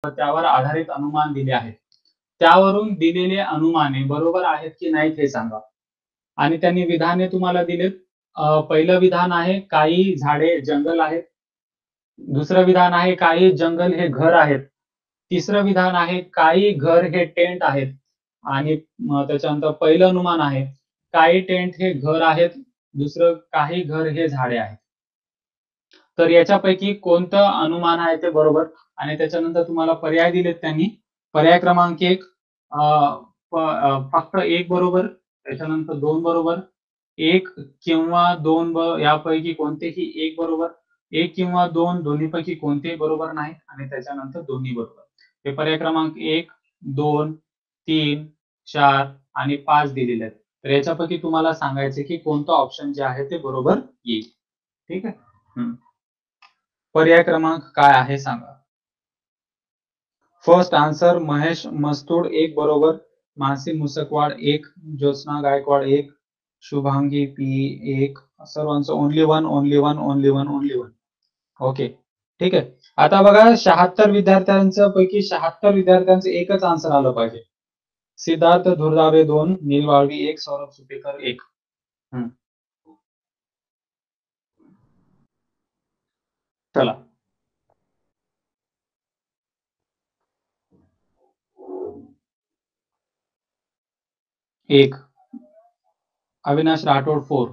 त्यावर आधारित अनुमान दिले आहेत. त्यावरून दिलेले अनुमाने बरोबर आहेत की नाहीत हे सांगा. आणि त्यांनी विधाने तुम्हाला दिलेत. पहिलं विधान आहे काही झाडे जंगल आहेत. दुसरं विधान आहे काही जंगल हे घर आहेत. तिसरं विधान आहे काही घर हे टेंट आहेत. आणि त्याच्यानंतर पहिलं अनुमान आहे काही टेंट हे घर आहेत. दुसरं काही घर हे झाडे आहेत. तर याच्यापैकी कोणतं अनुमान आहे ते बरोबर. आणि त्याच्यानंतर तुम्हाला पर्याय दिलेत त्यांनी. पर्याय क्रमांक 1 फक्त 1 बरोबर, त्याच्यानंतर 2 बरोबर, 1 किंवा 2 यापैकी कोणतेही 1 बरोबर, 1 किंवा 2 दोन्हीपैकी कोणतेही बरोबर नाही, आणि त्याच्यानंतर दोन्ही बरोबर. हे पर्याय क्रमांक 1, 2, 3, 4 आणि 5 दिलेले आहेत. तर याच्यापैकी तुम्हाला सांगायचे की कोणतं ऑप्शन जे आहे ते बरोबर येईल. ठीक आहे. पर्याय क्रमांक काय आहे सांगा. फर्स्ट आन्सर महेश मस्तूड 1 बरोबर, मानसी मुसकवाड 1, ज्योत्स्ना गायकवाड 1, शुभांगी पी 1, सर्वांचं only one only one only one only one. Okay, ठीक आहे. आता बघा 76 विद्यार्थ्यांचं पैकी 76 विद्यार्थ्यांचं एकच आन्सर आलं पाहिजे. सिद्धार्थ धुर्दावे 2, नील वाळवी 1, सौरभ सुपेकर 1. चला, एक. अविनाश राठोड 4.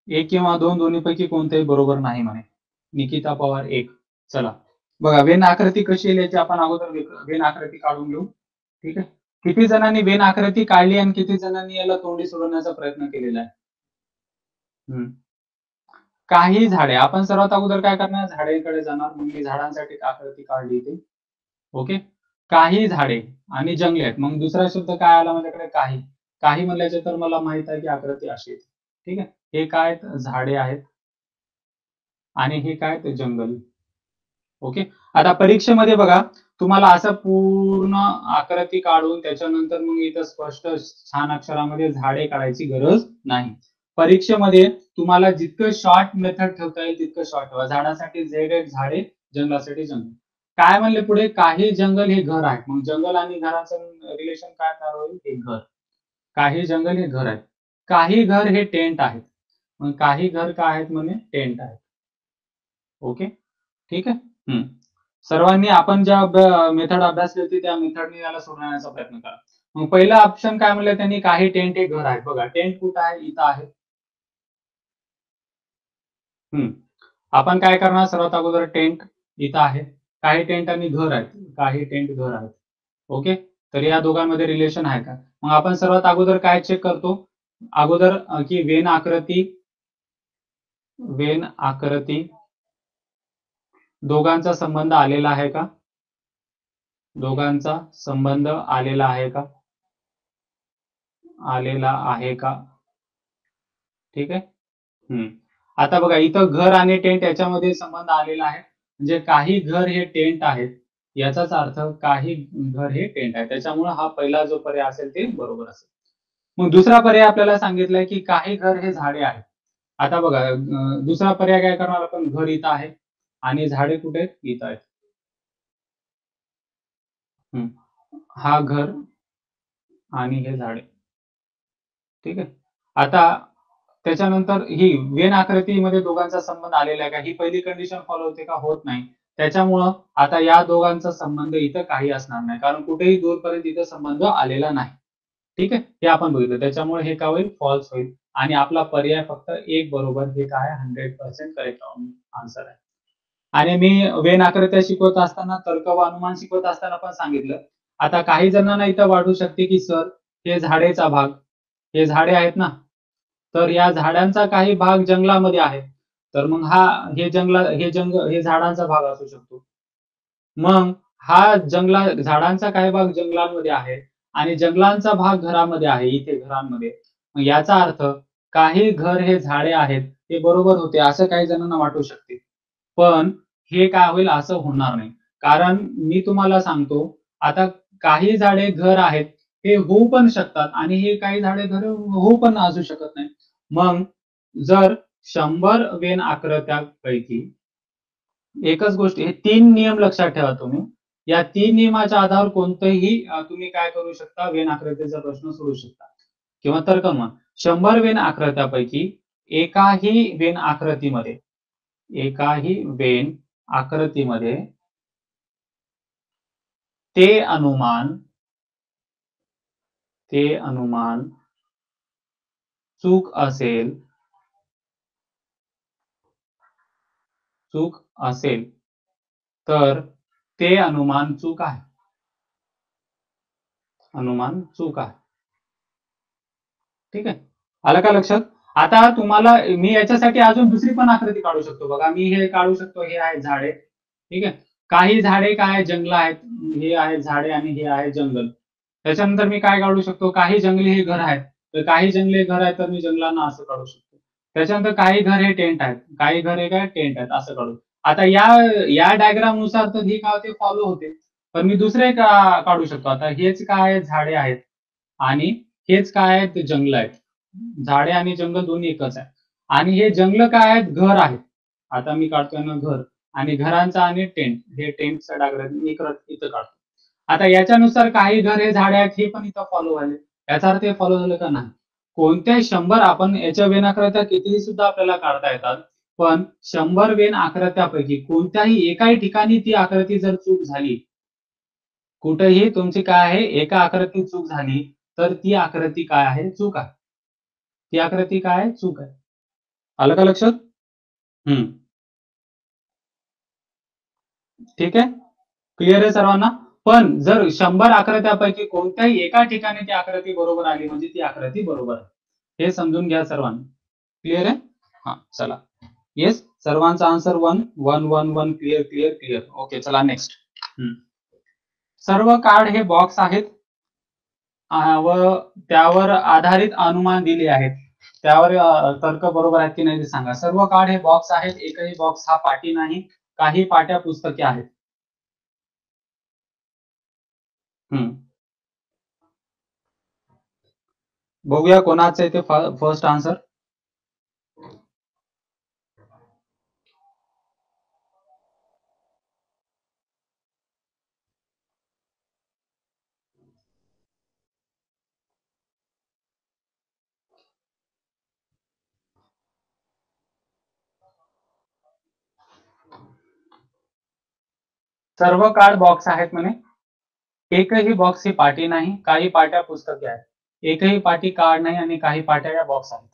1 किंवा 2 दोन्हीपैकी कोणतेही बरोबर नाही म्हणे. निकिता पवार 1. चला बघा, वेन आकृती कशी येईल याची आपण अगोदर वेन आकृती काढून घेऊ. ठीक आहे. किती जणांनी वेन आकृती काढली आणि किती जणांनी याला तोंडी सोडवण्याचा प्रयत्न केलेला आहे. काही झाडे, आपण सर्वात अगोदर काय करणार, झाडेकडे जाणार. मग मी झाडांसाठी आकृती काढली इथे. ओके. काही झाडे आणि जंगले आहेत. मग दुसरा शब्द काय आला माझ्याकडे, काही म्हणल्याचे तर मला माहित आहे की आकृती अशी. ठीक आहे. हे काय झाडे आहेत आणि हे काय ते जंगल. ओके. आता परीक्षेमध्ये बघा तुम्हाला असं पूर्ण आकृती काढून त्याच्यानंतर मग इथं स्पष्ट छान अक्षरामध्ये झाडे काढायची गरज नाही. परीक्षेमध्ये तुम्हाला जितकं शॉर्ट मेथड ठेवता येईल तितकं शॉर्ट ठेवा. झाडासाठी झाडे, जंगलासाठी जंगल. काय म्हणले पुढे, काही जंगल हे घर आहे. मग जंगल आणि घराचं रिलेशन काय तयार होईल, हे घर. काही जंगल हे घर आहेत. काही घर हे टेंट आहेत. मग काही घर काय आहेत म्हणे, टेंट आहेत. ओके, ठीक आहे. सर्वांनी आपण ज्या मेथड अभ्यासली होती त्या मेथडने याला सोडवण्याचा प्रयत्न करा. मग पहिला ऑप्शन काय म्हणलं त्यांनी, काही टेंट हे घर आहे. बघा टेंट कुठं आहे, इथं आहे. आपण काय करणार, सर्वात अगोदर टेंट इथं आहे. काही टेंट आणि घर आहेत. काही टेंट घर आहेत. ओके. तर या दोघांमध्ये रिलेशन आहे का. मग आपण सर्वात अगोदर काय चेक करतो, अगोदर की वेन आकृती दोघांचा संबंध आलेला आहे का, दोघांचा संबंध आलेला आहे का, ठीक आहे. आता बघा इथं घर आणि टेंट याच्यामध्ये संबंध आलेला आहे. म्हणजे काही घर हे टेंट आहेत याचाच अर्थ काही घर हे टेंट आहे. त्याच्यामुळे हा पहिला जो पर्याय असेल ते बरोबर असेल. मग दुसरा पर्याय आपल्याला सांगितलंय की काही घर हे झाडे आहेत. आता बघा दुसरा पर्याय काय करणार आपण, घर इथं आहे आणि झाडे कुठे आहेत, इथं आहेत. हा घर आणि हे झाडे. ठीक आहे. आता त्याच्यानंतर ही वेन आकृतीमध्ये दोघांचा संबंध आलेला आहे का, ही पहिली कंडिशन फॉलो होते का, होत नाही. त्याच्यामुळं आता या दोघांचा संबंध इथं काही असणार नाही, कारण कुठेही दूरपर्यंत इथं संबंध आलेला नाही. ठीक आहे. हे आपण बघितलं. त्याच्यामुळे हे काय होईल, फॉल्स होईल. आणि आपला पर्याय फक्त 1 बरोबर, हे काय 100% करेक्ट आन्सर आहे. आणि मी वेन आकृत्या शिकवत असताना, तर्क व अनुमान शिकवत असताना पण सांगितलं. आता काही जणांना इथं वाटू शकते की सर हे झाडेचा भाग, हे झाडे आहेत ना, तर या झाडांचा काही भाग जंगलामध्ये आहे. तर मग हे झाडांचा भाग असू शकतो. मग हा झाडांचा काही भाग जंगलांमध्ये आहे आणि जंगलांचा भाग घरामध्ये आहे, इथे घरांमध्ये. मग याचा अर्थ काही घर हे झाडे आहेत, हे बरोबर होते असं काही जणांना वाटू शकते. पण हे काय होईल, असं होणार नाही. कारण मी तुम्हाला सांगतो, आता काही झाडे घर आहेत हे होऊ पण शकतात आणि हे काही झाडे घर होऊ पण असू शकत नाही. मग जर 100 वेन आकृत्यांपैकी एकच गोष्ट, हे 3 नियम लक्षात ठेवा तुम्ही. या 3 नियमाच्या आधारावर कोणतेही तुम्ही काय करू शकता, वेन आकृतीचा प्रश्न सोडवू शकता किंवा तर्क म्हणा. 100 वेन आकृत्यापैकी एकाही वेन आकृतीमध्ये ते अनुमान चूक असेल तर ते अनुमान चूक आहे. ठीक आहे, आलं का लक्षात? आता तुम्हाला मी याच्यासाठी अजून दुसरी पण आकृती काढू शकतो. बघा, मी हे काढू शकतो. हे आहे झाडे. ठीक आहे, काही झाडे काय जंगल आहेत. हे आहेत झाडे आणि हे आहे जंगल. त्याच्यानंतर मी काय काढू शकतो, काही जंगली हे घर आहेत. तर काही जंगली घर आहेत तर मी जंगलांना असं काढू शकतो. त्याच्यानंतर काही घर हे टेंट आहेत, काही घर हे काय टेंट आहेत, असं काढू. आता या डायग्राम नुसार तर हे काय होते, फॉलो होते. पण मी दुसरे काढू शकतो. आता हेच काय झाडे आहेत आणि हेच काय आहेत, जंगल आहेत. झाडे आणि जंगल दोन्ही एकच आहे. आणि हे जंगल काय आहेत, घर आहेत. आता मी काढतोय ना घर, आणि घरांचा आणि टेंट, हे टेंटचा डायग्राम मी इथं काढतो. आता याच्यानुसार काही घर हे झाडे आहेत, हे पण इथं फॉलो झाले. याचा अर्थ हे फॉलो झालं का नाही? कोणत्याही 100 आपण याच्या वेन आकृत्या कितीही सुद्धा आपल्याला काढता येतात, पण 100 वेन आकृत्यापैकी कोणत्याही एकाही ठिकाणी ती आकृती जर चूक झाली, कुठेही तुमची काय आहे, एका आकृतीत चूक झाली, तर ती आकृती काय आहे, चूक आहे. ती आकृती काय आहे, चूक आहे. आलं का लक्षात? ठीक आहे, क्लिअर आहे सर्वांना? पण जर 100 आकृत्यापैकी कोणत्याही एका ठिकाणी ती आकृती बरोबर आली म्हणजे ती आकृती बरोबर आहे. हे समजून घ्या सर्वांनी. क्लिअर आहे? हा, चला. येस, सर्वांचा answer 1 1 1 1. Clear clear clear. Okay, चला नेक्स्ट. सर्व कार्ड हे बॉक्स आहेत व त्यावर आधारित अनुमान दिले आहेत. त्यावर तर्क बरोबर आहेत की नाही ते सांगा. सर्व कार्ड हे बॉक्स आहेत, एकही बॉक्स हा पाटी नाही, काही पाट्या पुस्तके आहेत. बघूया कोणाचं आहे ते फर्स्ट आन्सर. सर्व कार्ड बॉक्स आहेत म्हणे, एकही बॉक्स ही पाटी नाही, काही पाट्या पुस्तके आहेत. एकही पाटी कार्ड नाही आणि काही पाट्या या बॉक्स आहेत.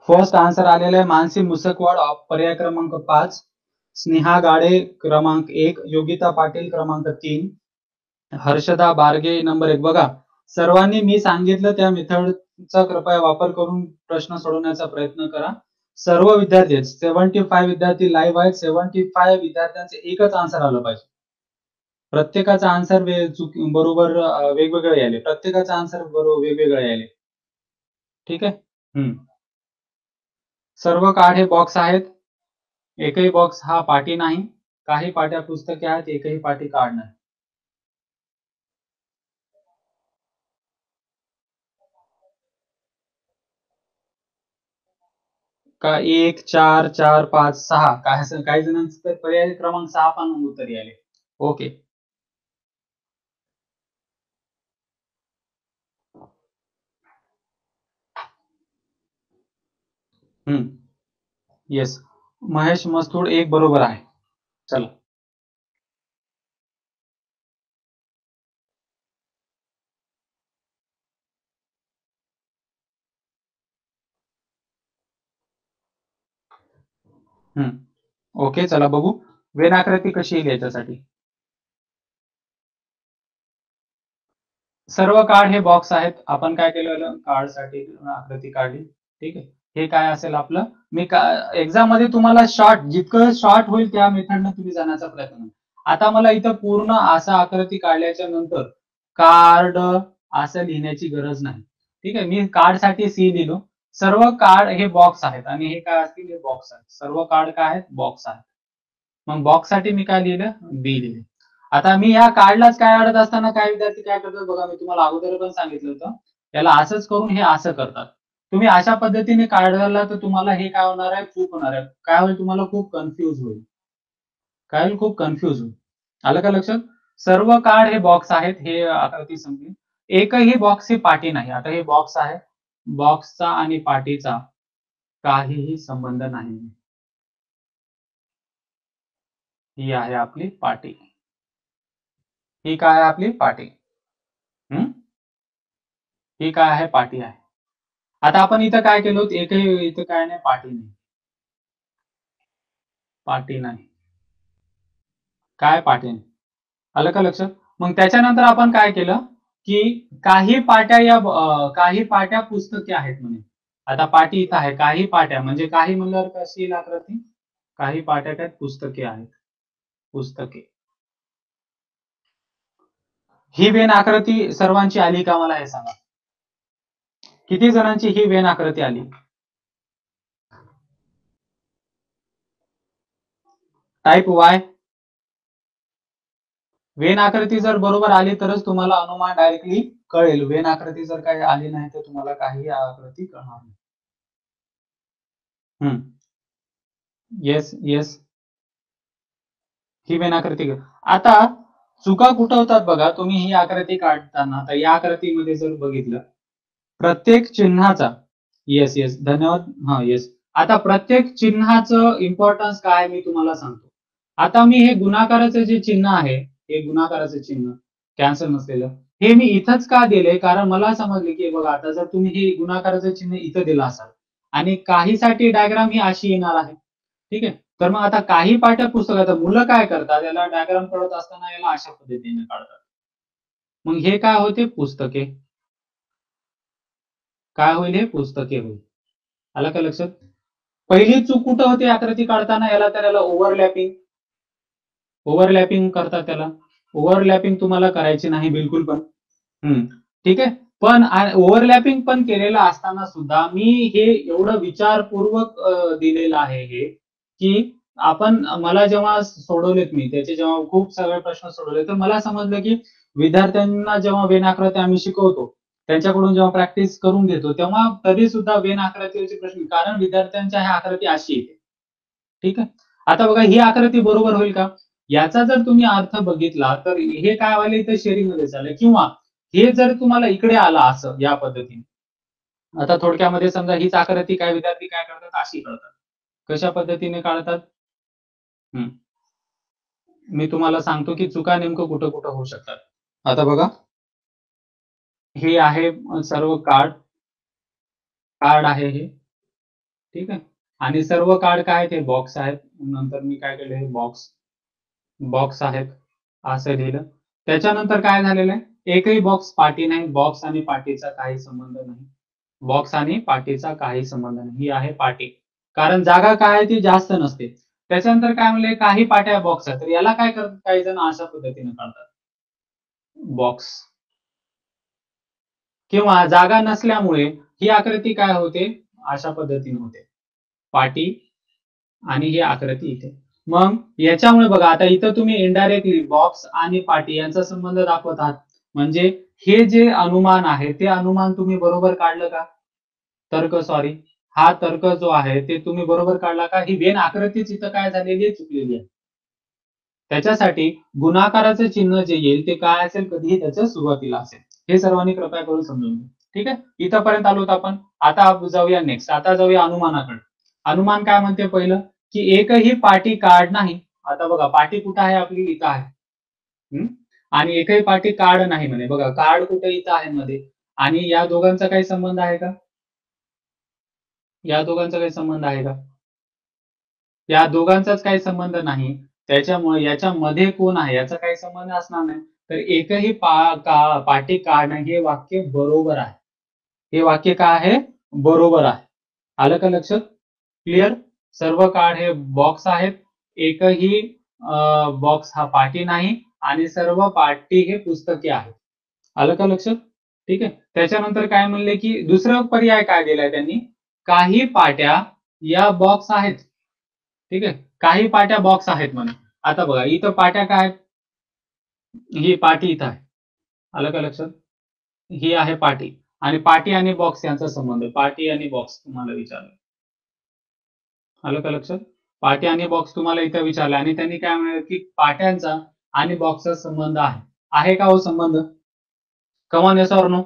फर्स्ट आन्सर आलेला आहे मानसी मुसकवाड, पर्याय क्रमांक 5, स्नेहा गाडे क्रमांक 1, योगिता पाटील क्रमांक 3, हर्षदा बारगे नंबर 1. बघा, सर्वांनी मी सांगितलं त्या मेथडचा कृपया वापर करून प्रश्न सोडवण्याचा प्रयत्न करा. सर्व विद्यार्थी 75 विद्यार्थी लाईव्ह आहेत. 75 विद्यार्थ्यांचे एकच आन्सर आलं पाहिजे. प्रत्येकाचा आन्सर बरोबर वेगवेगळे यायले. प्रत्येकाचा आन्सर बरोबर वेगवेगळे यायले. ठीक आहे. सर्व कार्ड हे बॉक्स आहेत, एकही बॉक्स हा पाटी नाही, काही पाट्या पुस्तके आहेत, एकही पाटी कार्ड नाही. का 1 4 4 5 6 काही जणांचं तर पर्याय क्रमांक 6 पण उत्तर यायले. ओके. येस, महेश मस्तूड 1 बरोबर आहे. चला. ओके, चला बघू वेन आकृती कशी येईल याच्यासाठी. सर्व कार्ड हे बॉक्स आहेत. आपण काय केलं, कार्ड साठी आकृती काढली. ठीक आहे, हे काय असेल आपलं. मी एक्झाम मध्ये तुम्हाला जितकं शॉर्ट होईल त्या मेथडने तुम्ही जाण्याचा प्रयत्न करा. आता मला इथं पूर्ण असं आकृती काढल्याच्या नंतर कार्ड असं लिहिण्याची गरज नाही. ठीक आहे, मी कार्ड साठी सी लिहिलो. सर्व कार्ड हे बॉक्स आहेत आणि हे काय असतील, हे बॉक्स आहेत. सर्व कार्ड काय आहेत, बॉक्स आहेत. मग बॉक्स साठी मी काय लिहिलं, बी लिहिले. आता मी ह्या कार्डलाच काय अडत असताना काय विद्यार्थी काय करतात बघा, मी तुम्हाला अगोदर पण सांगितलं होतं, त्याला असंच करून हे असं करतात. तुम्ही अशा पद्धतीने काढला तर तुम्हाला हे काय होणार आहे, चूक होणार आहे. काय होईल, तुम्हाला खूप कन्फ्यूज होईल. काय होईल, खूप कन्फ्यूज होईल. आलं का लक्षात? सर्व कार्ड हे बॉक्स आहेत, हे आकृती समजेल. एकही बॉक्स ही पाटी नाही. आता हे बॉक्स आहे, बॉक्सचा आणि पाटीचा काहीही संबंध नाही. ही आहे आपली पाटी. ही काय आहे आपली पाटी. ही काय आहे, पाटी आहे. आता आपण इथं काय केलो, एकही इथं काय नाही, पाटी नाही. पाटी नाही. काय पाटी नाही. आलं का लक्षात? मग त्याच्यानंतर आपण काय केलं, की काही पाट्या काही पाट्या पुस्तके आहेत म्हणे. आता पाटी इथं आहे, काही पाट्या म्हणजे काही म्हणल्यावर कशी येईल आकृती? काही पाट्या त्यात पुस्तके आहेत. पुस्तके. ही वेन आकृती सर्वांची आली का, मला हे सांगा. किती जणांची ही वेन आकृती आली? Type Y. वेन आकृती जर बरोबर आली तरच तुम्हाला अनुमान डायरेक्टली कळेल. वेन आकृती जर काही आली नाही तर तुम्हाला काही आकृती कळणार नाही. Yes yes. ही वेन आकृती. आता चुका कुठं होतात बघा, तुम्ही ही आकृती काढताना, तर या आकृतीमध्ये जर बघितलं, प्रत्येक चिन्हाचा, येस येस धन्यवाद, हा येस. आता प्रत्येक चिन्हाचं इम्पॉर्टन्स काय मी तुम्हाला सांगतो. आता मी हे गुणाकाराचं जे चिन्ह आहे, हे गुणाकाराचं चिन्ह कॅन्सल नसलेलं, हे मी इथंच का दिले, कारण मला समजले की बघा, आता जर तुम्ही हे गुणाकाराचं चिन्ह इथं दिलं असाल आणि काहीसाठी डायग्राम ही अशी येणार आहे, ठीक आहे. तर मग आता काही पाठ्य पुस्तकात मुलं काय करतात, याला डायग्राम कळत असताना याला अशा पद्धतीने काढतात. मग हे काय होते, पुस्तके. काय होईल, हे पुस्तके होईल. आलं का लक्षात? पहिली चूक कुठं होती आकृती काढताना, याला तर याला ओव्हरलॅपिंग. ओव्हरलॅपिंग करतात त्याला. ओव्हरलॅपिंग तुम्हाला करायची नाही बिलकुल पण. ठीक आहे. पण ओव्हरलॅपिंग पण केलेलं असताना सुद्धा मी हे एवढं विचारपूर्वक दिलेलं आहे हे, की आपण, मला जेव्हा सोडवलेत मी त्याचे, जेव्हा खूप सगळे प्रश्न सोडवले, तर मला समजलं की विद्यार्थ्यांना जेव्हा वेन आकृती आम्ही शिकवतो, त्यांच्याकडून जेव्हा प्रॅक्टिस करून घेतो, तेव्हा तरी सुद्धा वेन आकृतीचे प्रश्न, कारण विद्यार्थ्यांच्या ह्या आकृती अशी येते. ठीक आहे. आता बघा, ही आकृती बरोबर होईल का? याचा जर तुम्ही अर्थ बघितला तर हे काय व्हायला, इथे शेअरिंग मध्ये झालं, किंवा हे जर तुम्हाला इकडे आला असं या पद्धतीने. आता थोडक्यामध्ये समजा हीच आकृती काय विद्यार्थी काय करतात, अशी करतात. कशा पद्धतीने काढतात? मी तुम्हाला सांगतो की चुका नेमकं कुठं कुठं होऊ शकतात. आता बघा, हे आहे सर्व कार्ड. कार्ड आहे हे, ठीक आहे. आणि सर्व कार्ड काय ते बॉक्स आहेत. नंतर मी काय केलं, हे बॉक्स बॉक्स आहेत असं लिहिलं. त्याच्यानंतर काय झालेलं आहे, एकही बॉक्स पाटी नाही. बॉक्स आणि पाटीचा काही संबंध नाही. बॉक्स आणि पाटीचा काही संबंध नाही. ही आहे पाटी, कारण जागा काय आहे ती जास्त नसते. त्याच्यानंतर काय म्हणले, काही पाट्या बॉक्स आहेत, तर याला काय करतात काही जण, अशा पद्धतीने काढतात बॉक्स. किंवा जागा नसल्यामुळे ही आकृती काय होते, अशा पद्धतीने होते, पाटी. आणि ही आकृती इथे. मग याच्यामुळे बघा, आता इथं तुम्ही इनडायरेक्टली बॉक्स आणि पाटी यांचा संबंध दाखवत आहात, म्हणजे हे जे अनुमान आहे ते अनुमान तुम्ही बरोबर काढलं का? तर्क, सॉरी, हा तर्क जो आहे ते तुम्ही बरोबर काढला का? ही वेन आकृतीच इथं काय झालेली आहे, चुकलेली आहे. त्याच्यासाठी गुणाकाराचे चिन्ह जे येईल ते काय असेल, कधीही त्याच्या सुरुवातीला असेल. हे सर्वांनी कृपया करून समजून घ्या. ठीक आहे. इथंपर्यंत आलोत आपण. आता जाऊया नेक्स्ट. आता जाऊया अनुमानाकडे. अनुमान काय म्हणते पहिलं, की एकही पाटी कार्ड नाही. आता बघा, पाटी कुठं आहे आपली, इथं आहे. आणि एकही पाटी कार्ड नाही म्हणे. बघा, कार्ड कुठे, इथं आहे मध्ये. आणि या दोघांचा काही संबंध आहे का? या दोघांचा काही संबंध आहे का? या दोघांचाच काही संबंध नाही. त्याच्यामुळे याच्यामध्ये कोण आहे याचा काही संबंध असणार नाही. तर एकही पाटी कार्ड नाही, हे वाक्य बरोबर आहे. हे वाक्य काय आहे, बरोबर आहे. आलं का लक्षात? क्लिअर. सर्व कार्ड हे बॉक्स आहेत. एकही बॉक्स हा पाटी नाही, आणि सर्व पाटी हे पुस्तके आहेत. आलं का लक्षात? ठीक आहे. त्याच्यानंतर काय म्हणले, की दुसरा पर्याय काय दिलाय त्यांनी, काही पाट्या या बॉक्स आहेत. ठीक आहे. काही पाट्या बॉक्स आहेत म्हणे. आता बघा, इथं पाट्या काय, ही पाटी इथं आहे. आलं का लक्षात? ही आहे पाटी. आणि पाटी आणि बॉक्स यांचा संबंध, पाटी आणि बॉक्स तुम्हाला विचारलं, आलं का लक्षात? पाटी आणि बॉक्स तुम्हाला इथं विचारलं आणि त्यांनी काय म्हणाले की पाट्यांचा आणि बॉक्सचा संबंध आहे का हो संबंध? Come on yes or no?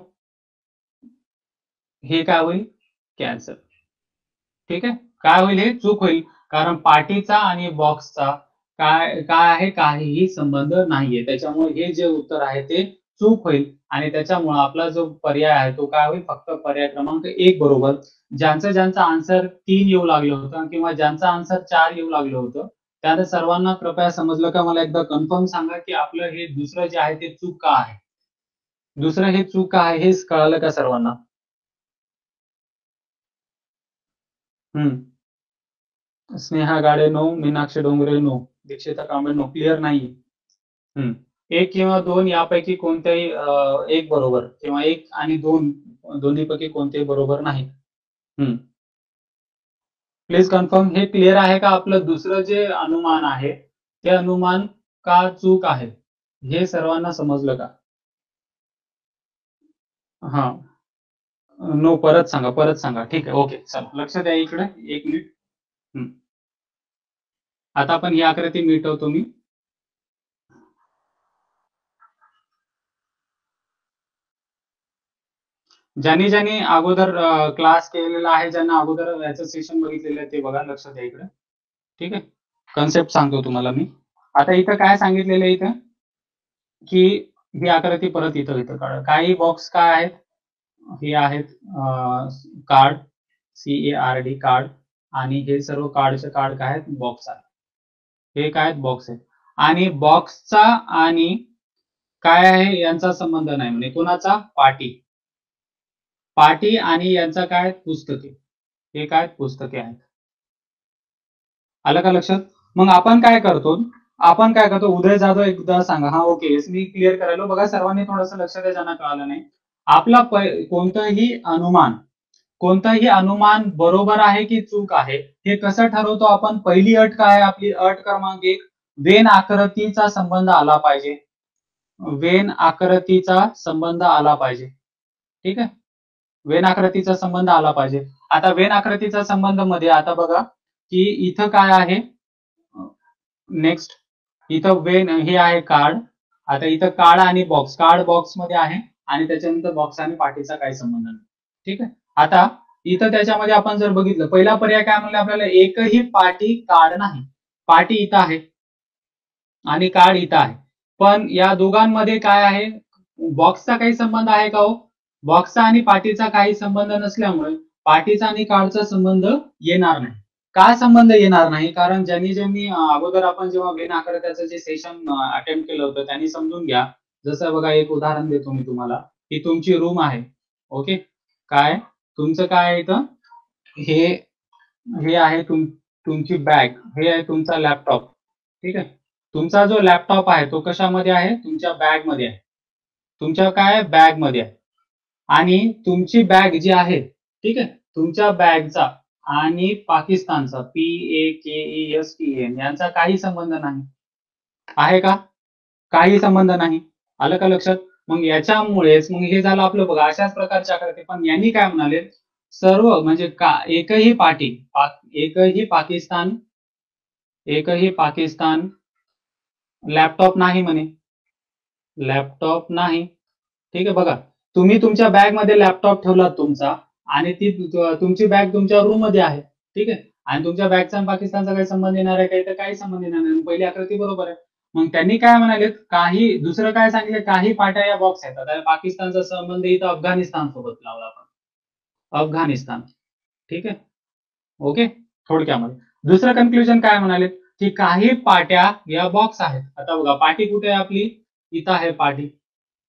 हे काय होईल? कॅन्सल. ठीक आहे, काय होईल? हे चूक होईल, कारण पाटीचा आणि बॉक्सचा काय काय आहे? काहीही संबंध नाहीये. त्याच्यामुळे हे जे उत्तर आहे ते चूक होईल आणि त्याच्यामुळे आपला जो पर्याय आहे तो काय होईल? फक्त पर्याय क्रमांक 1 बरोबर. ज्यांचं आन्सर 3 येऊ लागलं होतं किंवा ज्यांचं आन्सर 4 येऊ लागलं होतं, त्या सर्वांना कृपया समजलं का? मला एकदा कन्फर्म सांगा की आपलं हे दुसरं जे आहे ते चूक का आहे? दुसरं हे चूक का आहे हे कळालं का सर्वांना? स्नेहा गाडे नो, मीनाक्षी डोंगरे नो, दीक्षिता कांबळे नो, क्लिअर नाही. एक किंवा दोन यापैकी कोणत्याही एक बरोबर किंवा एक आणि दोन दोन्हीपैकी कोणतेही बरोबर नाही. Please confirm. हे क्लिअर आहे का? आपलं दुसरं जे अनुमान आहे ते अनुमान का चूक आहे हे सर्वांना समजलं का? हा, नो, परत सांगा. ठीक आहे, ओके, चला लक्ष द्या इकडे, 1 मिनिट. आता आपण ही आकृती मिटवतो मी. ज्यांनी अगोदर क्लास केलेला आहे, ज्यांना अगोदर याचं सेशन बघितलेलं आहे ते बघा, लक्ष द्या इकडे. ठीक आहे, कन्सेप्ट सांगतो तुम्हाला मी. आता इथं काय सांगितलेलं आहे? इथं की ही आकृती परत इथं काढा. काही बॉक्स काय आहेत? हे आहेत कार्ड, CARD कार्ड, आणि हे सर्व कार्डचे कार्ड काय आहेत? बॉक्स आहेत. हे काय आहेत? बॉक्स आहेत. आणि बॉक्सचा आणि काय आहे यांचा संबंध नाही म्हणजे कोणाचा? पाटी आणि यांचा काय? पुस्तके. हे काय? पुस्तके आहेत. आलं का लक्षात? मग आपण काय करतो? उदय जाधव एकदा सांगा. हा, ओके, मी क्लिअर करायला. बघा सर्वांनी थोडंसं लक्ष द्या ज्यांना कळालं नाही. आपला कोणतंही अनुमान बरोबर आहे की चूक आहे हे कसं ठरवतो आपण? पहिली अट काय आहे आपली? अट क्रमांक 1, वेन आकृतीचा संबंध आला पाहिजे. वेन आकृतीचा संबंध आला पाहिजे. ठीक आहे, वेन आकृतीचा संबंध आला पाहिजे. आता वेन आकृतीचा संबंध मध्ये आता बघा की इथं काय आहे? नेक्स्ट इथं वेन हे आहे कार्ड. आता इथं कार्ड आणि बॉक्स, कार्ड बॉक्स मध्ये आहे आणि त्याच्यानंतर बॉक्स आणि पाटीचा काही संबंध नाही. ठीक आहे, आता इथं त्याच्यामध्ये आपण जर बघितलं, पहिला पर्याय काय म्हणलं आपल्याला? एकही पाटी कार्ड नाही. पाटी इथं आहे आणि कार्ड इथं आहे, पण या दोघांमध्ये काय आहे? बॉक्सचा काही संबंध आहे का हो? बॉक्सचा आणि पाटीचा काही संबंध नसल्यामुळे पाटीचा आणि कार्डचा संबंध येणार नाही. का संबंध येणार नाही? कारण ज्यांनी अगोदर आपण जेव्हा वेन आकृत्याचं जे सेशन अटेम्प्ट केलं होतं त्यांनी समजून घ्या. जसं बघा, एक उदाहरण देतो मी तुम्हाला. ही तुमची रूम आहे. ओके, काय तुमचं काय आहे इथं? हे आहे तुमची बॅग, हे आहे तुमचा लॅपटॉप. ठीक आहे, तुमचा जो लॅपटॉप आहे तो कशामध्ये आहे? तुमच्या बॅग मध्ये आहे. तुमच्या काय? बॅग मध्ये आहे. आणि तुमची बॅग जी आहे, ठीक आहे, तुमच्या बॅगचा आणि पाकिस्तानचा PAKESTAN यांचा काही संबंध नाही. आहे का? काही संबंध नाही. आलं का लक्षात? मग याच्यामुळेच मग हे झालं आपलं. बघा, अशाच प्रकारच्या आकृती. पण यांनी काय म्हणाले? सर्व म्हणजे एकही पाकिस्तान लॅपटॉप नाही म्हणे. लॅपटॉप नाही. ठीक आहे, बघा, तुम्ही तुमच्या बॅग मध्ये लॅपटॉप ठेवलात तुमचा आणि तुमची बॅग तुमच्या रूम मध्ये आहे. ठीक आहे, आणि तुमच्या बॅगचा आणि पाकिस्तानचा काही संबंध येणार आहे काही? तर काही संबंध येणार नाही. पहिली आकृती बरोबर आहे. मग त्यांनी काय म्हणाले? दुसरं काय सांगितलं? काही पाट्या या बॉक्स आहेत. आता पाकिस्तानचा संबंध इथं अफगाणिस्तान सोबत लावला आपण. अफगाणिस्तान. ठीक आहे, ओके. थोडक्यामध्ये दुसरं कन्क्लुजन काय म्हणाले? की काही पाट्या या बॉक्स आहेत. आता बघा, पाटी कुठे आहे आपली? इथं आहे पाटी.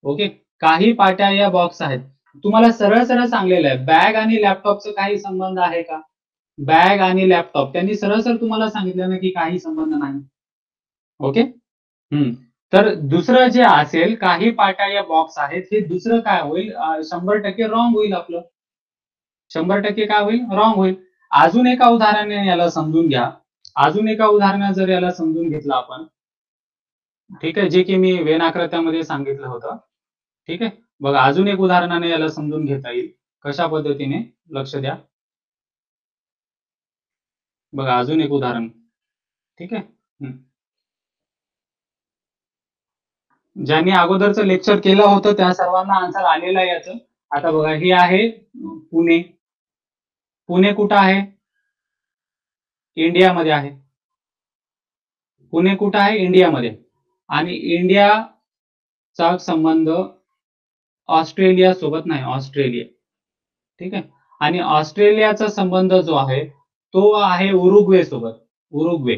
ओके, काही पाट्या या बॉक्स आहेत. तुम्हाला सरळ सरळ सांगलेलं आहे, बॅग आणि लॅपटॉपचा काही संबंध आहे का? बॅग आणि लॅपटॉप त्यांनी सरळ सरळ तुम्हाला सांगितलं ना की काही संबंध नाही. ओके. तर दुसरं जे असेल, काही पाट्या या बॉक्स आहेत, हे दुसरं काय होईल? 100% रॉंग होईल आपलं. 100% काय होईल? रॉंग होईल. अजून एका उदाहरणाने याला समजून घ्या. अजून एका उदाहरणात जर याला समजून घेतलं आपण, ठीक आहे, जे की मी वेन आकृत्यामध्ये सांगितलं होतं. ठीक आहे, बघा अजून एक उदाहरणाने याला समजून घेता येईल. कशा पद्धतीने, लक्ष द्या. बघा अजून एक उदाहरण. ठीक आहे. ज्यांनी अगोदरचं लेक्चर केलं होतं त्या सर्वांना आन्सर आलेला आहे याचं. आता बघा हे आहे पुणे. पुणे कुठं आहे? इंडियामध्ये आहे. पुणे कुठं आहे? इंडियामध्ये. आणि इंडियाचा संबंध ऑस्ट्रेलिया सोबत नाही, ऑस्ट्रेलिया. ठीक आहे. आणि ऑस्ट्रेलियाचा संबंध जो आहे तो आहे उरुग्वे सोबत, उरुग्वे.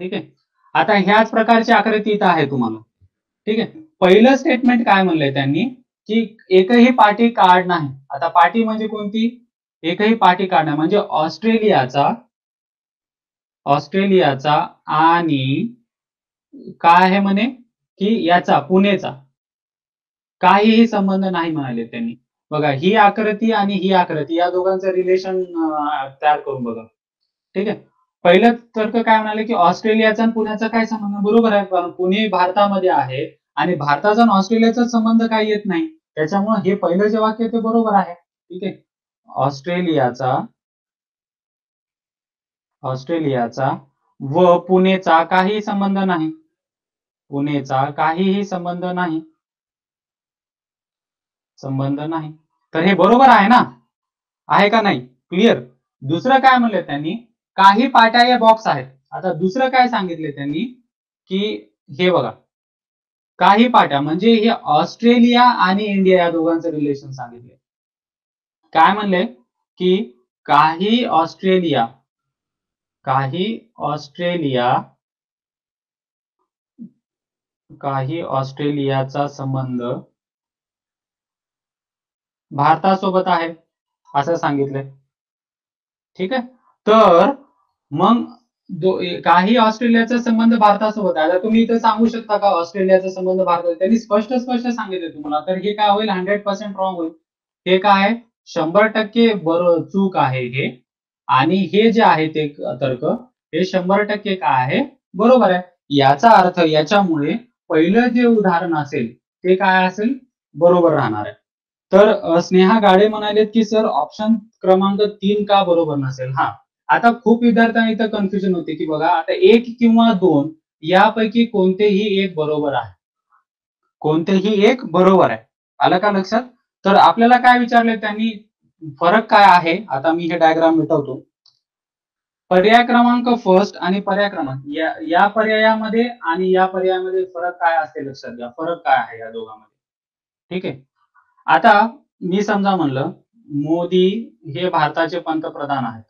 ठीक आहे. आता ह्याच प्रकारची आकृती इथं आहे तुम्हाला. ठीक आहे. पहिलं स्टेटमेंट काय म्हणलंय त्यांनी की एकही पाठी कार्ड नाही. आता पाठी म्हणजे कोणती? एकही पाठी कार्ड नाही म्हणजे ऑस्ट्रेलियाचा आणि काय आहे म्हणे की याचा पुणेचा काहीही संबंध नाही म्हणाले त्यांनी. बघा ही आकृती आणि ही आकृती या दोघांचं रिलेशन तयार करून बघा. ठीक आहे. पहिलं तर्क काय म्हणाले की ऑस्ट्रेलियाचा आणि पुण्याचा काय संबंध? बरोबर आहे, पण पुणे भारतामध्ये आहे आणि भारताचा आणि ऑस्ट्रेलियाचा संबंध काही येत नाही, त्याच्यामुळे हे पहिलं जे वाक्य ते बरोबर आहे. ठीक आहे. ऑस्ट्रेलियाचा व पुणेचा काहीही संबंध नाही. पुणेचा काहीही संबंध नाही. तर हे बरोबर आहे ना? आहे का नाही? क्लिअर. दुसरं काय म्हणलं त्यांनी? काही पाट्या या बॉक्स आहेत. आता दुसरं काय सांगितले त्यांनी की हे बघा काही पाट्या म्हणजे हे ऑस्ट्रेलिया आणि इंडिया या दोघांचं रिलेशन सांगितले. काय म्हणले की काही ऑस्ट्रेलियाचा संबंध भारतासोबत आहे असं सांगितलंय. ठीक आहे. तर मग काही ऑस्ट्रेलियाचा संबंध भारतासोबत आहे. आता तुम्ही इथे सांगू शकता का ऑस्ट्रेलियाचा संबंध भारतात? त्यांनी स्पष्ट सांगितले तुम्हाला. तर हे काय होईल? 100% रॉंग होईल. हे काय आहे? 100% बरोबर चूक आहे हे. आणि हे जे आहे ते तर्क हे 100% काय आहे? बरोबर आहे. याचा अर्थ याच्यामुळे पहिलं जे उदाहरण असेल ते काय असेल? बरोबर राहणार आहे. तर स्नेहा गाडे म्हणाले की सर ऑप्शन क्रमांक 3 का बरोबर नसेल? हा, आता खूप विद्यार्थ्यांना इथं कन्फ्युजन होते की बघा आता 1 किंवा 2 यापैकी कोणतेही एक बरोबर आहे. कोणतेही एक बरोबर आहे. आलं का लक्षात? तर आपल्याला काय विचारले त्यांनी? फरक काय आहे? आता मी हे डायग्राम मिटवतो. पर्याय क्रमांक फर्स्ट आणि पर्याय क्रमांक या पर्यायामध्ये आणि या पर्यायामध्ये फरक काय असते लक्षात घ्या. फरक काय आहे या दोघांमध्ये? ठीक आहे. आता मी समजा म्हणलं मोदी हे भारताचे पंतप्रधान आहेत.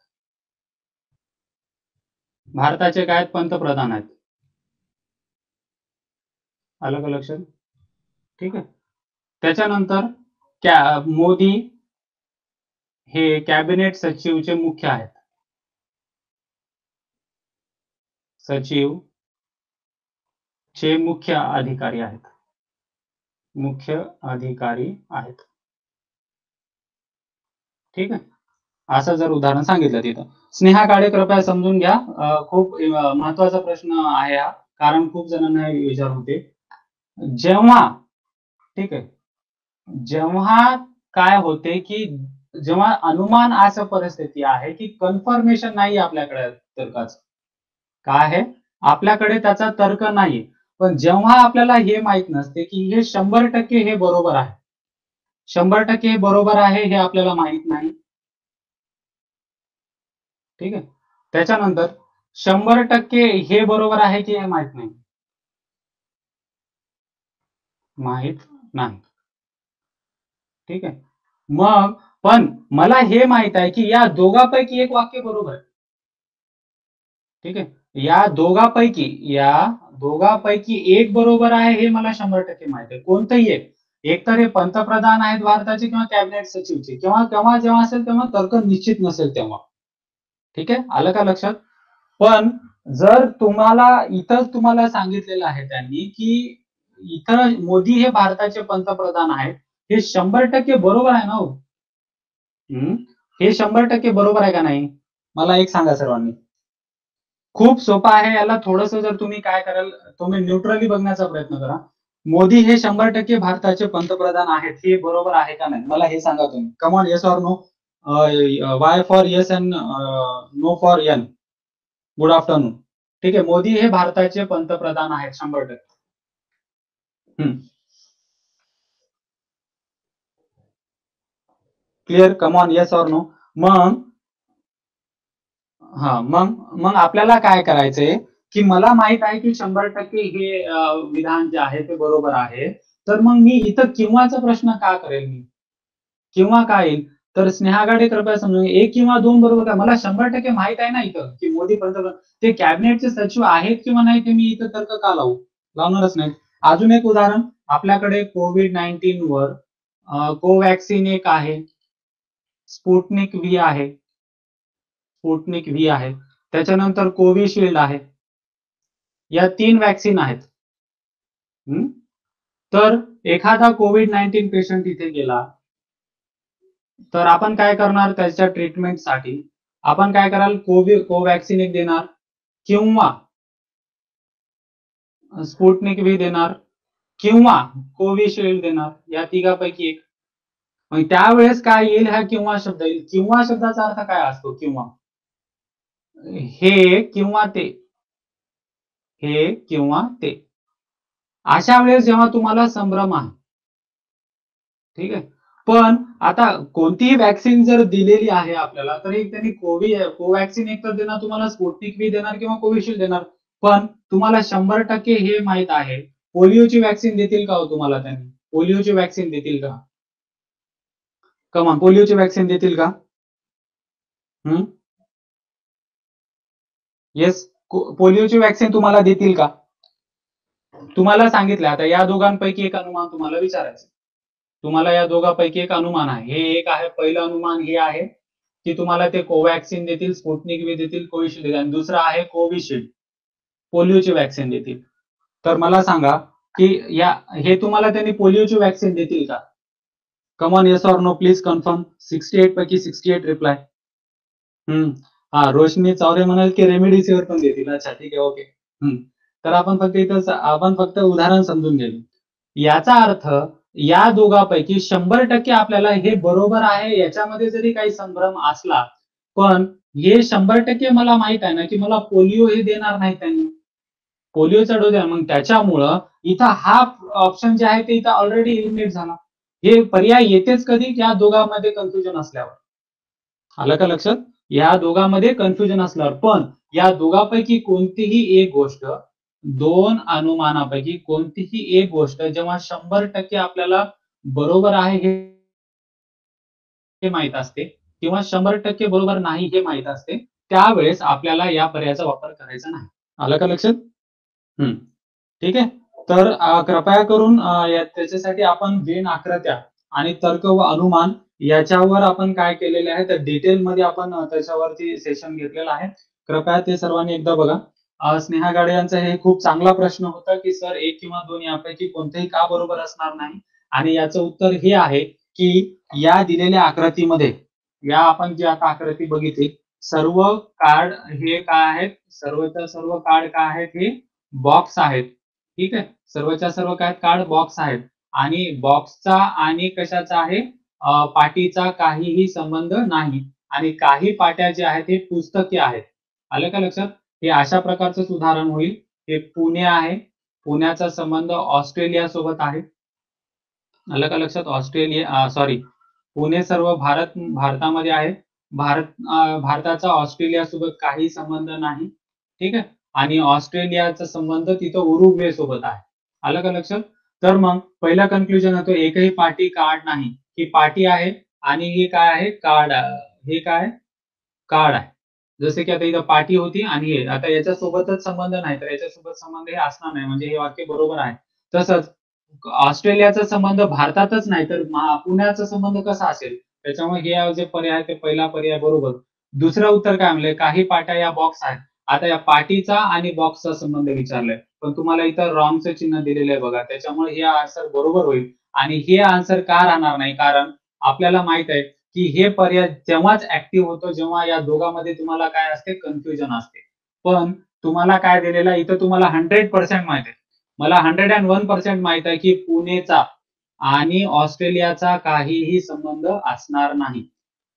भारताचे काय पंतप्रधान आहेत. आलं का लक्षात? ठीक आहे. त्याच्यानंतर मोदी हे कॅबिनेट सचिवचे मुख्य आहेत. सचिव चे मुख्य अधिकारी आहेत. ठीक आहे. असं जर उदाहरण सांगितलं तिथं. स्नेहा काळे कृपया समजून घ्या. खूप महत्वाचा प्रश्न आहे हा, कारण खूप जणांना विचार होते. जेव्हा ठीक आहे जेव्हा काय होते की जेव्हा अनुमान असं परिस्थिती आहे की कन्फर्मेशन नाही आपल्याकडे तर्काचं. काय आहे? आपल्याकडे त्याचा तर्क नाही. पण जेव्हा आपल्याला हे माहित नसते की हे 100% हे बरोबर आहे, 100% हे बरोबर आहे हे आपल्याला माहित नाही. ठीक आहे. त्याच्यानंतर 100% हे बरोबर आहे की हे माहित नाही. ठीक आहे. मग पण मला हे माहित आहे की या दोघांपैकी एक वाक्य बरोबर आहे. ठीक आहे. या दोघांपैकी एक बरोबर आहे हे मला 100% माहित आहे. कोणतंही एक तर हे पंतप्रधान आहेत भारताचे किंवा कॅबिनेट सचिवचे किंवा जेव्हा असेल तेव्हा तर्क निश्चित नसेल तेव्हा. ठीक आहे. आलं का लक्षात? पण जर तुम्हाला सांगितलेलं आहे त्यांनी की इथं मोदी हे भारताचे पंतप्रधान आहेत, हे 100% बरोबर आहे ना हो? हे 100% बरोबर आहे का नाही? मला एक सांगा सर्वांनी. खूप सोपं आहे. याला थोडंसं जर तुम्ही काय कराल, तुम्ही न्यूट्रली बघण्याचा प्रयत्न करा. मोदी हे 100% भारताचे पंतप्रधान आहेत, हे बरोबर आहे का नाही? मला हे सांगा तुम्ही. Come on, yes or no? Y for yes and no for N. Good afternoon. ठीक आहे, मोदी हे भारताचे पंतप्रधान आहेत 100%. Clear? Come on, yes or no? मग आपल्याला काय करायचंय की मला माहित आहे की 100% हे विधान जे आहे ते बरोबर आहे, तर मग मी इथं किंवाचा प्रश्न का करेल? मी किंवा काय येईल? तर स्नेहा गाडे कृपया समजून, 1 किंवा 2 बरोबर काय? मला 100% माहित आहे ना इथं की मोदी पंतप्रधान. ते कॅबिनेटचे सचिव आहेत किंवा नाही ते मी इथं तर्क का लावू? लावणारच नाही. अजून एक उदाहरण, आपल्याकडे कोविड-19 वर कोवॅक्सिन एक आहे, स्पुटनिक व्ही आहे, त्याच्यानंतर कोविशिल्ड आहे. या 3 वॅक्सिन आहेत. तर एखादा कोविड-19 पेशंट इथे गेला, तर आपण काय करणार? त्याच्या ट्रीटमेंटसाठी आपण काय कराल? कोवॅक्सिन एक देणार किंवा स्पुटनिक व्ही देणार किंवा कोविशिल्ड देणार, या तिघापैकी एक. मग त्यावेळेस काय येईल? हा किंवा शब्द येईल. किंवा शब्दाचा अर्थ काय असतो? किंवा हे किंवा ते, हे किंवा ते. अशा वेळेस जेव्हा तुम्हाला संभ्रम आहे, ठीक आहे, पण आता कोणतीही वॅक्सिन जर दिलेली आहे आपल्याला, तर एक त्यांनी कोवॅक्सिन एक तर देणार तुम्हाला, स्पुटनिक व्ही देणार किंवा कोविशिल्ड देणार. पण तुम्हाला 100% हे माहित आहे, पोलिओची वॅक्सिन देतील का हो तुम्हाला? त्यांनी पोलिओची वॅक्सिन देतील का? कमान, पोलिओची वॅक्सिन देतील का? येस, पोलिओची वॅक्सिन तुम्हाला देतील का? तुम्हाला सांगितलं. आता या दोघांपैकी एक अनुमान तुम्हाला विचारायचं. तुम्हाला या दोघांपैकी एक अनुमान आहे. हे एक आहे, पहिलं अनुमान हे आहे की तुम्हाला ते कोवॅक्सिन देतील, स्पुटनिक व्ही देतील, कोविशिल्ड देतील, आणि दुसरं आहे कोविशिल्ड, पोलिओची वॅक्सिन देतील. तर मला सांगा की हे तुम्हाला त्यांनी पोलिओची वॅक्सिन देतील का? Come on, yes or no, please confirm. 68 पैकी 68 रिप्लाय. रोशनी चौरे म्हणाल की रेमडेसिवीर पण देतील. अच्छा, ठीक आहे, ओके. तर आपण फक्त उदाहरण समजून घेऊ. याचा अर्थ या दोघांपैकी 100% आपल्याला हे बरोबर आहे याच्यामध्ये जरी काही संभ्रम असला, पण हे 100% मला माहित आहे ना की मला पोलिओ हे देणार नाही त्यांनी, पोलिओचा डोस द्या. मग त्याच्यामुळं इथं हा ऑप्शन जे आहे ते इथं ऑलरेडी इलिमिनेट झाला. हे पर्याय येतेच कधी? या दोघांमध्ये कन्फ्युजन असल्यावर. आलं का लक्षात? या दोघांमध्ये कन्फ्युजन असल्यावर. पण या दोघांपैकी कोणतीही एक गोष्ट, दोन अनुमानापैकी कोणतीही एक गोष्ट जेव्हा 100% आपल्याला बरोबर आहे हे माहित असते किंवा 100% बरोबर नाही हे माहित असते, त्यावेळेस आपल्याला या पर्यायाचा वापर करायचा नाही. आलं का लक्षात? ठीक आहे. तर कृपया करून त्याच्यासाठी आपण वेन आकृत्या आणि तर्क व अनुमान याच्यावर आपण काय केलेले आहे, तर डिटेलमध्ये आपण त्याच्यावरती सेशन घेतलेलं आहे. कृपया ते सर्वांनी एकदा बघा. स्नेहा गाडे यांचा हे खूप चांगला प्रश्न होता की सर 1 किंवा 2 यापैकी कोणतेही का बरोबर असणार नाही, आणि याचं उत्तर हे आहे की या दिलेल्या आकृतीमध्ये, या आपण जी आता आकृती बघितली, सर्व कार्ड हे काय आहेत? सर्वच्या सर्व कार्ड काय आहेत? हे बॉक्स आहेत. ठीक आहे, सर्वच्या सर्व काय कार्ड? बॉक्स आहेत. आणि बॉक्सचा आणि कशाचा आहे? पाटीचा काहीही संबंध नाही. आणि काही पाट्या ज्या आहेत हे पुस्तके आहेत. आलं का लक्षात? हे अशा प्रकारचं उदाहरण होईल. हे पुणे आहे, पुण्याचा संबंध ऑस्ट्रेलिया सोबत आहे. आलं का लक्षात? पुणे सर्व भारतामध्ये आहे. भारताचा ऑस्ट्रेलिया सोबत काही संबंध नाही. ठीक आहे, आणि ऑस्ट्रेलियाचा संबंध तिथं उरुग्वे सोबत आहे. आलं का लक्षात? तर मग पहिला कन्क्लुजन होतो, एकही पाटी कार्ड नाही. ही पाटी आहे आणि ही काय आहे? कार्ड. हे काय? कार्ड आहे. जसे की आता इथं पाटी होती आणि हे आता याच्यासोबतच संबंध नाही, तर याच्यासोबत संबंध हे असणार नाही, म्हणजे हे वाक्य बरोबर आहे. तसंच ऑस्ट्रेलियाचा संबंध भारतातच नाही तर पुण्याचा संबंध कसा असेल? त्याच्यामुळे हे जे पर्याय आहे ते पहिला पर्याय बरोबर. दुसरं उत्तर काय म्हणलंय? काही पाट्या या बॉक्स आहेत. आता या पाटीचा आणि बॉक्सचा संबंध विचारलाय, पण तुम्हाला इथं रॉंगचं चिन्ह दिलेलं आहे बघा, त्याच्यामुळे हे आन्सर बरोबर होईल. आणि हे आन्सर का राहणार नाही? कारण आपल्याला माहित आहे की हे पर्याय तेव्हाच ऍक्टिव्ह होतो जेव्हा या दोघांमध्ये तुम्हाला काय असते? कन्फ्युजन असते. पण तुम्हाला काय दिलेलं आहे इथं? तुम्हाला 100% माहित आहे. मला 101% माहित आहे की पुणेचा आणि ऑस्ट्रेलियाचा काहीही संबंध असणार नाही.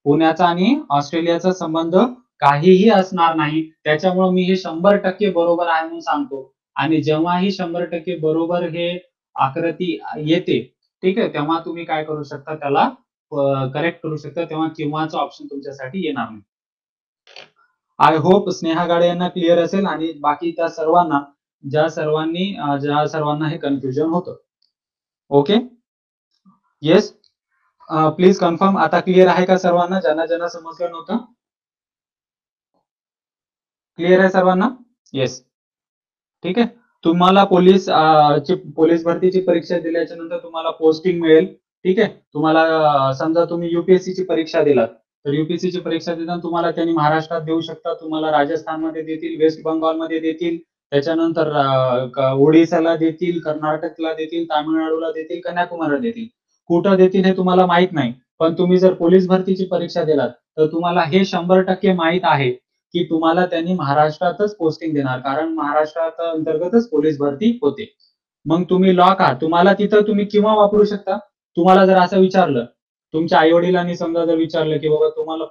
पुण्याचा आणि ऑस्ट्रेलियाचा संबंध काहीही असणार नाही. त्याच्यामुळे मी हे 100% बरोबर आहे म्हणून सांगतो. आणि जेव्हा ही 100% बरोबर हे आकृती येते, ठीक आहे, तेव्हा तुम्ही काय करू शकता, त्याला करेक्ट करू शकता. तेव्हा किंवाचा ऑप्शन तुमच्यासाठी येणार नाही. आय होप स्नेहा गाडे यांना क्लिअर असेल आणि बाकी त्या सर्वांना ज्या सर्वांना हे कन्फ्युजन होतं. Okay, yes, please confirm. आता क्लिअर आहे का सर्वांना, ज्यांना ज्यांना समजलं नव्हतं? क्लिअर आहे सर्वांना? येस, ठीक आहे. तुम्हाला पोलीस भरतीची परीक्षा दिल्याच्या नंतर तुम्हाला पोस्टिंग मिळेल. ठीक आहे. तुम्हाला समजा तुम्ही युपीएससी ची परीक्षा दिलात, तर युपीएससी ची परीक्षा देताना तुम्हाला त्यांनी महाराष्ट्रात देऊ शकतात, तुम्हाला राजस्थानमध्ये देतील, वेस्ट बंगालमध्ये देतील, त्याच्यानंतर ओडिसाला देतील, कर्नाटकला देतील, तामिळनाडूला देतील, कन्याकुमारीला देतील. कुठं देतील हे तुम्हाला माहित नाही. पण तुम्ही जर पोलीस भरतीची परीक्षा दिलात तर तुम्हाला हे 100% माहित आहे की तुम्हाला त्यांनी महाराष्ट्रातच पोस्टिंग देणार, कारण महाराष्ट्रात अंतर्गतच पोलीस भरती होते. मग तुम्ही लॉक आहात, तुम्हाला तिथं तुम्ही किंवा वापरू शकता. तुम्हाला जर असं विचारलं, तुमच्या आई वडिलांनी समजा जर विचारलं की बाबा तुम्हाला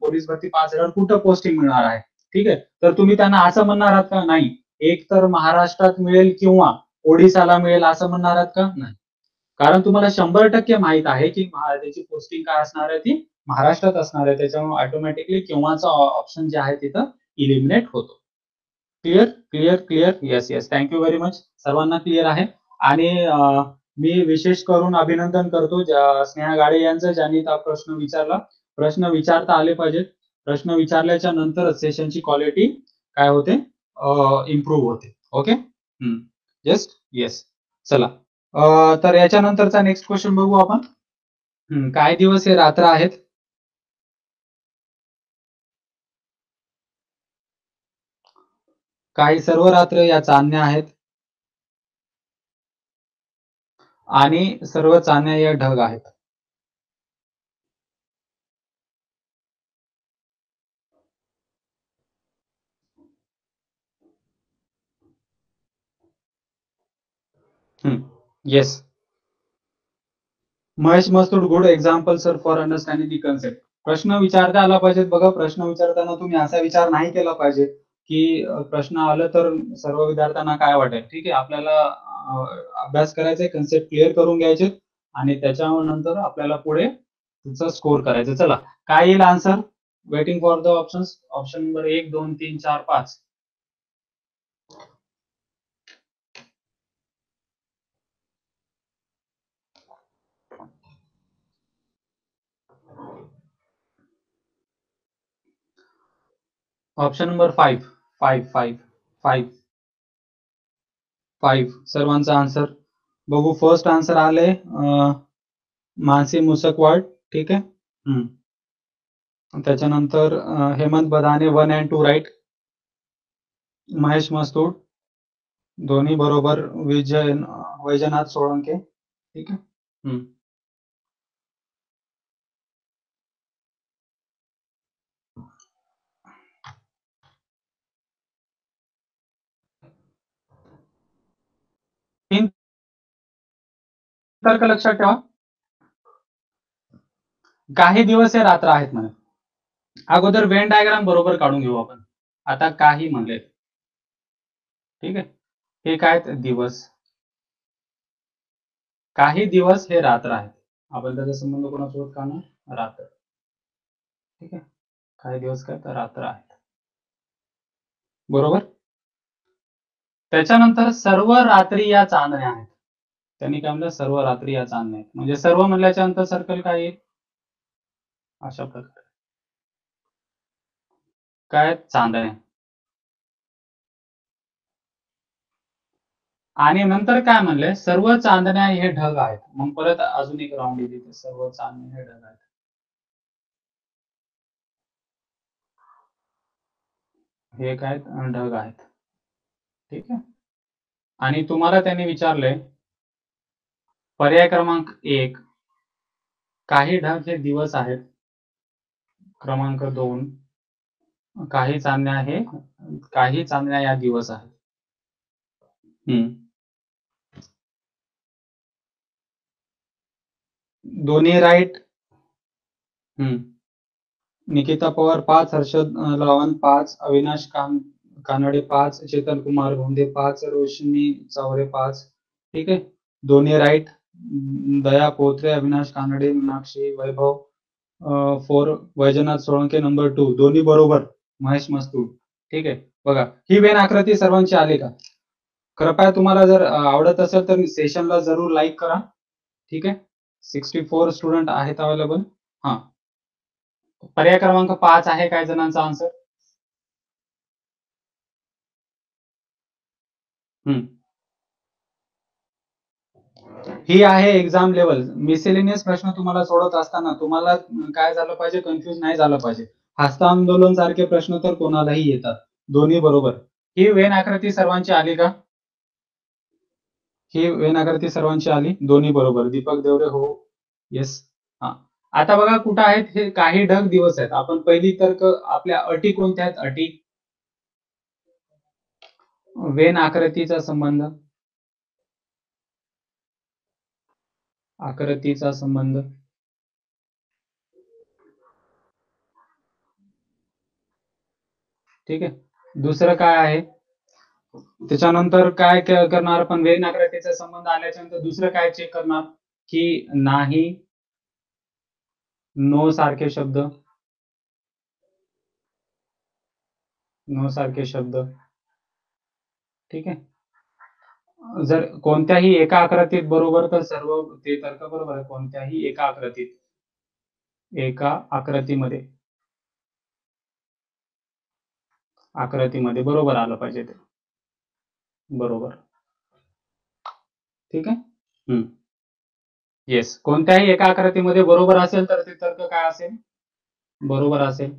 पोलीस भरती 5,000 कुठं पोस्टिंग मिळणार आहे, ठीक आहे, तर तुम्ही त्यांना असं म्हणणार आहात का? नाही. एक तर महाराष्ट्रात मिळेल किंवा ओडिसाला मिळेल असं म्हणणार आहात का? नाही. कारण तुम्हाला 100% माहित आहे की त्याची पोस्टिंग काय असणार आहे, ती महाराष्ट्रात असणार आहे. त्याच्यामुळे ऑटोमॅटिकली किंवाचा ऑप्शन जे आहे तिथं इलिमिनेट होतो. Clear clear clear, yes yes, thank you very much. सर्वांना क्लिअर आहे. आणि मी विशेष करून अभिनंदन करतो स्नेहा गाडे यांचं, ज्यांनी हा प्रश्न विचारला. प्रश्न विचारता आले पाहिजेत. प्रश्न विचारल्याच्या नंतरच सेशनची क्वालिटी काय होते, इम्प्रूव्ह होते. Okay, just yes. चला, तर याच्यानंतरचा नेक्स्ट क्वेश्चन बघू आपण. काय दिवस हे रात्र आहेत? काही सर्व रात्र या चांदण्या आहेत आणि सर्व चांदण्या या ढग आहेत. Yes, Mahesh Mastud, good example sir for understanding the concept. प्रश्न विचारता आला पाहिजेत. बघा, प्रश्न विचारताना तुम्ही असा विचार नाही केला पाहिजे की प्रश्न आलं तर सर्व विद्यार्थ्यांना काय वाटेल. ठीक आहे, आपल्याला अभ्यास करायचा, कन्सेप्ट क्लिअर करून घ्यायचे आणि त्याच्यानंतर आपल्याला पुढे तुमचा स्कोर करायचा. चला, काय येईल answer? Waiting for the options. Option number 1, 2, 3, 4, 5. Option number 5, 5, 5, 5, 5. सर्वांचा आन्सर बघू. फर्स्ट आन्सर आले मानसी मुसकवाड. ठीक आहे. त्याच्यानंतर हेमंत बदाने 1 and 2 राईट. महेश मस्तूर दोन्ही बरोबर. वैजनाथ सोळंके. ठीक आहे. तीन तर्क लक्षात ठेवा. काही दिवस हे रात्र आहेत म्हणे. अगोदर वेन डायग्राम बरोबर काढून घेऊ आपण. आता काही म्हणले, ठीक आहे, हे काय दिवस, काही दिवस हे रात्र आहेत. आपण त्याचा संबंध कोणासोबत काढणार? रात्र. ठीक आहे, काही दिवस काय तर रात्र आहेत, बरोबर. त्याच्यानंतर सर्व रात्री या चांदण्या आहेत. त्यांनी काय म्हणलं? सर्व रात्री या चांदण्या आहेत. म्हणजे सर्व म्हणल्याच्या नंतर सर्कल काय येईल? अशा प्रकारे काय चांदण्या. आणि नंतर काय म्हणले? सर्व चांदण्या हे ढग आहेत. मग परत अजून एक राऊंड येते, सर्व चांदण्या हे ढग आहेत. हे काय ढग आहेत. ठीक आहे. आणि तुम्हाला त्यांनी विचारले पर्याय क्रमांक 1, काही ढग हे दिवस आहेत. क्रमांक 2, काही चांदण्या या दिवस आहेत. दोन्ही राईट. निकिता पवार 5, हर्षद लवान 5, अविनाश कानडे 5, चेतन कुमार भोंडे 5, रोशनी चावरे 5. ठीक आहे, दोन्ही राईट. दया पोत्रे, अविनाश कानडे, मीनाक्षी वैभव 4, वैजनाथ सोळंके नंबर 2, दोन्ही बरोबर. महेश मस्तूर. ठीक आहे, बघा ही वेन आकृती सर्वांची आली का? कृपया तुम्हाला जर आवडत असेल तर सेशनला जरूर लाईक करा. ठीक आहे, 64 स्टुडंट आहेत अवेलेबल. हा, पर्याय क्रमांक 5 आहे काय जणांचा आन्सर? ही आहे एक्झाम लेवल. मिसेलेनियस प्रश्न तुम्हाला सोडत असताना तुम्हाला काय झालं पाहिजे, कन्फ्युज नाही झालं पाहिजे. हस्तांदोलन सारखे प्रश्न तर कोणालाही येतात. दोन्ही बरोबर. ही वेन आकृती सर्वांची आली का? ही वेन आकृती सर्वांची आली, दोन्ही बरोबर. दीपक देवरे हो, येस. हा, आता बघा कुठं आहेत हे काही ढग दिवस आहेत. आपण पहिली तर्क आपल्या अटी कोणत्या आहेत? अटी वेन आकृतीचा संबंध, आकृतीचा संबंध. ठीक आहे, दुसरं काय आहे? त्याच्यानंतर काय करणार आपण? वेन आकृतीचा संबंध आल्याच्या नंतर दुसरं काय चेक करणार की नाही, नो सारखे शब्द, नो सारखे शब्द. ठीक आहे, जर कोणत्याही एका आकृतीत बरोबर तर सर्व ते तर्क बरोबर आहे. कोणत्याही एका आकृतीत, एका आकृतीमध्ये, आकृतीमध्ये बरोबर आलं पाहिजे ते. बरोबर. ठीक आहे, येस. कोणत्याही एका आकृतीमध्ये बरोबर असेल तर ते तर्क काय असेल? बरोबर असेल.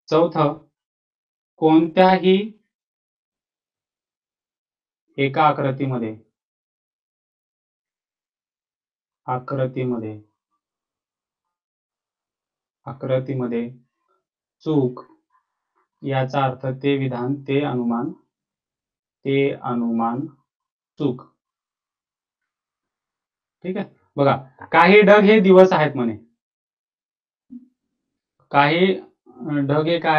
चौथं, कोणत्याही एका आकृतीमध्ये, आकृतीमध्ये, आकृतीमध्ये चूक याचा अर्थ ते विधान, ते अनुमान, ते अनुमान चूक. ठीक आहे, बघा काही ढग हे दिवस आहेत म्हणे, काही ढग हे काय